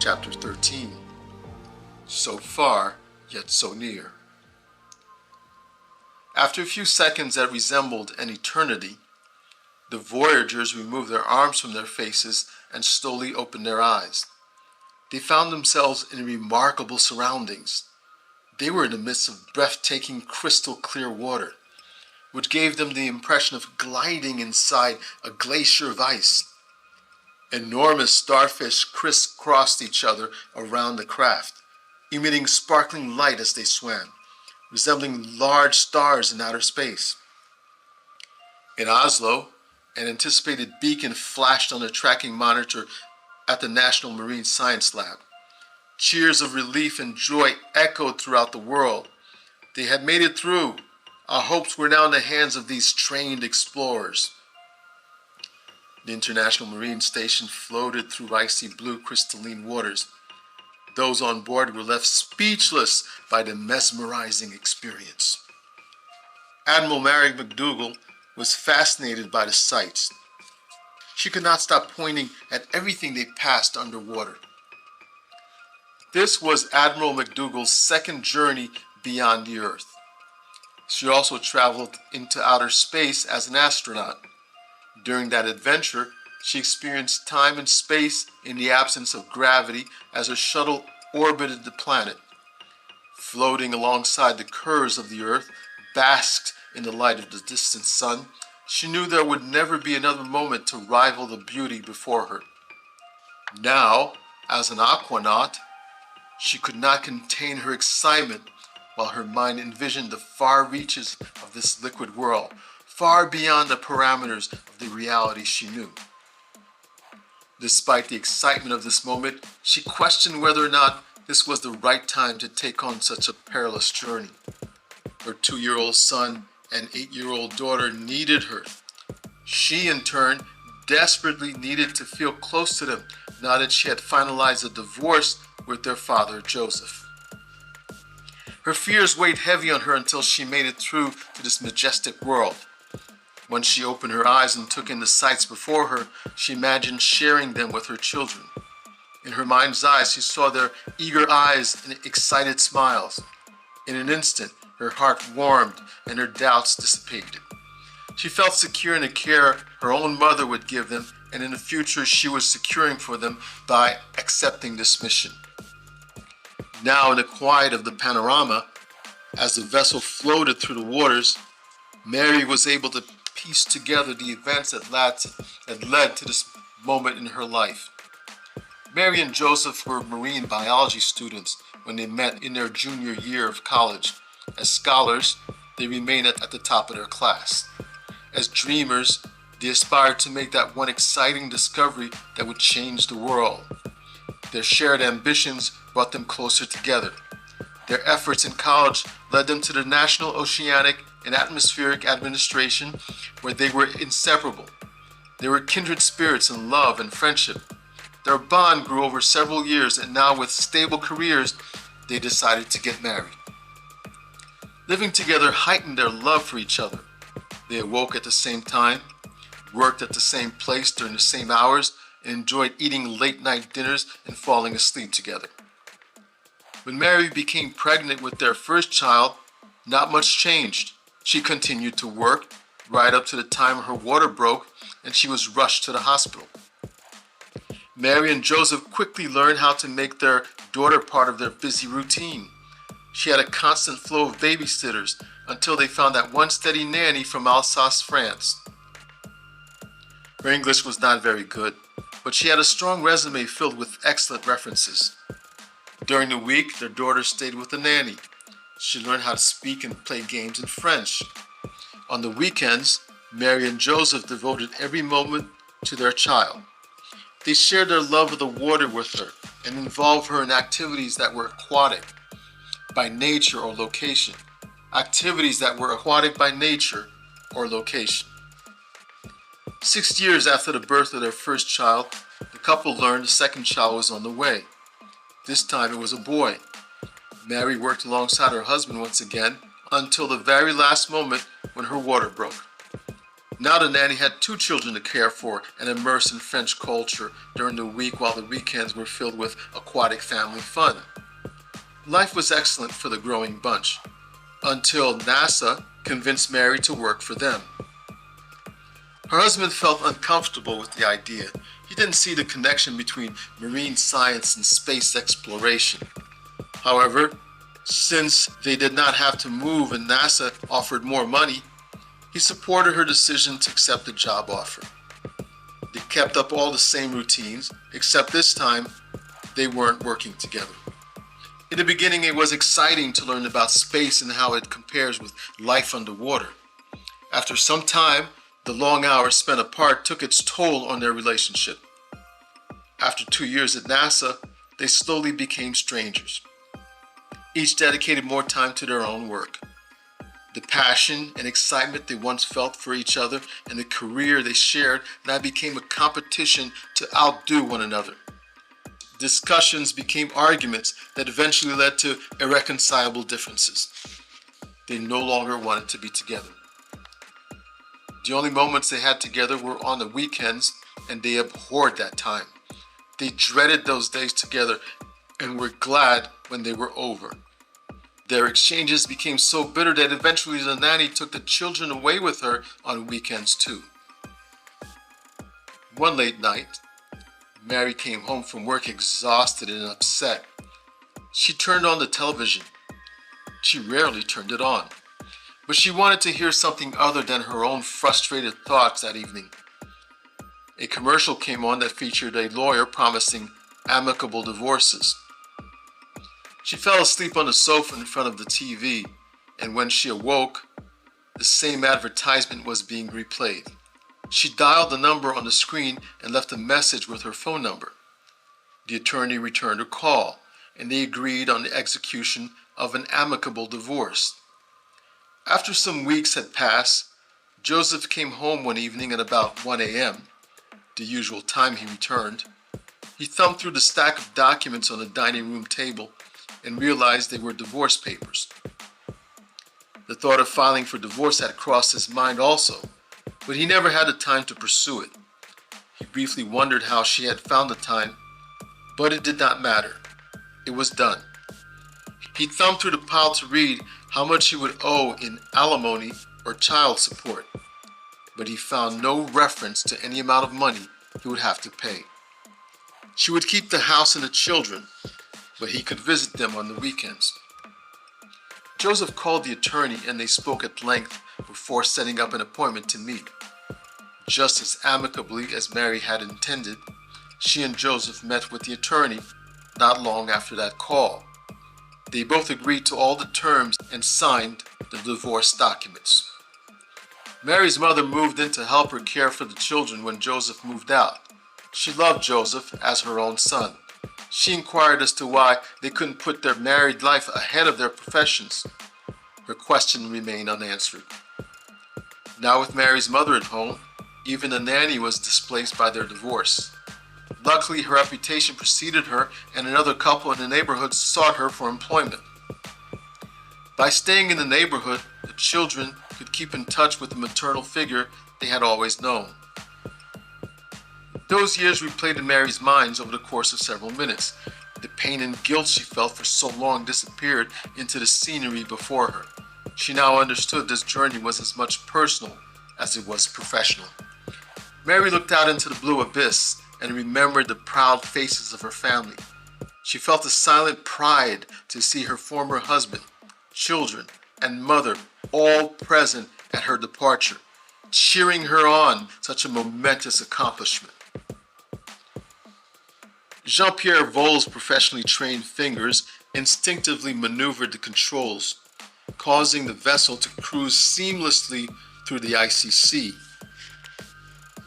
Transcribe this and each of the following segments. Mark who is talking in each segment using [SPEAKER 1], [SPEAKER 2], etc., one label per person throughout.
[SPEAKER 1] chapter 13. So far, yet so near. After a few seconds that resembled an eternity, the voyagers removed their arms from their faces and slowly opened their eyes. They found themselves in remarkable surroundings. They were in the midst of breathtaking, crystal-clear water, which gave them the impression of gliding inside a glacier of ice. Enormous starfish crisscrossed each other around the craft, emitting sparkling light as they swam, resembling large stars in outer space. In Oslo, an anticipated beacon flashed on the tracking monitor at the National Marine Science Lab. Cheers of relief and joy echoed throughout the world. They had made it through. Our hopes were now in the hands of these trained explorers. The International Marine Station floated through icy blue crystalline waters. Those on board were left speechless by the mesmerizing experience. Admiral Mary McDougall was fascinated by the sights. She could not stop pointing at everything they passed underwater. This was Admiral McDougall's second journey beyond the Earth. She also traveled into outer space as an astronaut. During that adventure, she experienced time and space in the absence of gravity as her shuttle orbited the planet. Floating alongside the curves of the Earth, basked in the light of the distant sun, she knew there would never be another moment to rival the beauty before her. Now, as an aquanaut, she could not contain her excitement while her mind envisioned the far reaches of this liquid world, far beyond the parameters of the reality she knew. Despite the excitement of this moment, she questioned whether or not this was the right time to take on such a perilous journey. Her 2-year-old son and 8-year-old daughter needed her. She, in turn, desperately needed to feel close to them now that she had finalized a divorce with their father, Joseph. Her fears weighed heavy on her until she made it through to this majestic world. When she opened her eyes and took in the sights before her, she imagined sharing them with her children. In her mind's eye, she saw their eager eyes and excited smiles. In an instant, her heart warmed and her doubts dissipated. She felt secure in the care her own mother would give them, and in the future she was securing for them by accepting this mission. Now, in the quiet of the panorama, as the vessel floated through the waters, Mary was able to piece together the events that led to this moment in her life. Mary and Joseph were marine biology students when they met in their junior year of college. As scholars, they remained at the top of their class. As dreamers, they aspired to make that one exciting discovery that would change the world. Their shared ambitions brought them closer together. Their efforts in college led them to the National Oceanic and Atmospheric Administration, where they were inseparable. They were kindred spirits in love and friendship. Their bond grew over several years, and now with stable careers, they decided to get married. Living together heightened their love for each other. They awoke at the same time, worked at the same place during the same hours, and enjoyed eating late-night dinners and falling asleep together. When Mary became pregnant with their first child, not much changed. She continued to work right up to the time her water broke and she was rushed to the hospital. Mary and Joseph quickly learned how to make their daughter part of their busy routine. She had a constant flow of babysitters until they found that one steady nanny from Alsace, France. Her English was not very good, but she had a strong resume filled with excellent references. During the week, their daughter stayed with the nanny. She learned how to speak and play games in French. On the weekends, Mary and Joseph devoted every moment to their child. They shared their love of the water with her and involved her in activities that were aquatic by nature or location. Activities that were aquatic by nature or location. 6 years after the birth of their first child, the couple learned the second child was on the way. This time it was a boy. Mary worked alongside her husband once again until the very last moment when her water broke. Now the nanny had 2 children to care for and immerse in French culture during the week, while the weekends were filled with aquatic family fun. Life was excellent for the growing bunch, until NASA convinced Mary to work for them. Her husband felt uncomfortable with the idea. He didn't see the connection between marine science and space exploration. However, since they did not have to move and NASA offered more money, he supported her decision to accept the job offer. They kept up all the same routines, except this time they weren't working together. In the beginning, it was exciting to learn about space and how it compares with life underwater. After some time, the long hours spent apart took its toll on their relationship. After 2 years at NASA, they slowly became strangers. Each dedicated more time to their own work. The passion and excitement they once felt for each other and the career they shared now became a competition to outdo one another. Discussions became arguments that eventually led to irreconcilable differences. They no longer wanted to be together. The only moments they had together were on the weekends, and they abhorred that time. They dreaded those days together and were glad when they were over. Their exchanges became so bitter that eventually the nanny took the children away with her on weekends too. One late night, Mary came home from work exhausted and upset. She turned on the television. She rarely turned it on, but she wanted to hear something other than her own frustrated thoughts that evening. A commercial came on that featured a lawyer promising amicable divorces. She fell asleep on the sofa in front of the TV, and when she awoke, the same advertisement was being replayed. She dialed the number on the screen and left a message with her phone number. The attorney returned her call, and they agreed on the execution of an amicable divorce. After some weeks had passed, Joseph came home one evening at about 1 a.m., the usual time he returned. He thumbed through the stack of documents on the dining room table and realized they were divorce papers. The thought of filing for divorce had crossed his mind also, but he never had the time to pursue it. He briefly wondered how she had found the time, but it did not matter. It was done. He thumbed through the pile to read how much he would owe in alimony or child support, but he found no reference to any amount of money he would have to pay. She would keep the house and the children, but he could visit them on the weekends. Joseph called the attorney and they spoke at length before setting up an appointment to meet. Just as amicably as Mary had intended, she and Joseph met with the attorney not long after that call. They both agreed to all the terms and signed the divorce documents. Mary's mother moved in to help her care for the children when Joseph moved out. She loved Joseph as her own son. She inquired as to why they couldn't put their married life ahead of their professions. Her question remained unanswered. Now with Mary's mother at home, even the nanny was displaced by their divorce. Luckily, her reputation preceded her, and another couple in the neighborhood sought her for employment. By staying in the neighborhood, the children could keep in touch with the maternal figure they had always known. Those years replayed in Mary's mind over the course of several minutes. The pain and guilt she felt for so long disappeared into the scenery before her. She now understood this journey was as much personal as it was professional. Mary looked out into the blue abyss and remembered the proud faces of her family. She felt a silent pride to see her former husband, children, and mother all present at her departure, cheering her on, such a momentous accomplishment. Jean-Pierre Vol's professionally trained fingers instinctively maneuvered the controls, causing the vessel to cruise seamlessly through the icy sea.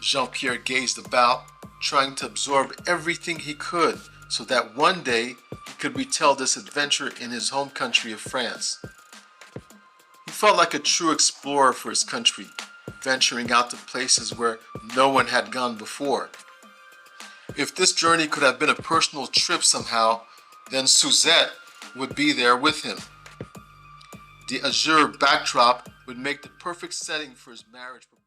[SPEAKER 1] Jean-Pierre gazed about, trying to absorb everything he could so that one day he could retell this adventure in his home country of France. He felt like a true explorer for his country, venturing out to places where no one had gone before. If this journey could have been a personal trip somehow, then Suzette would be there with him. The azure backdrop would make the perfect setting for his marriage proposal.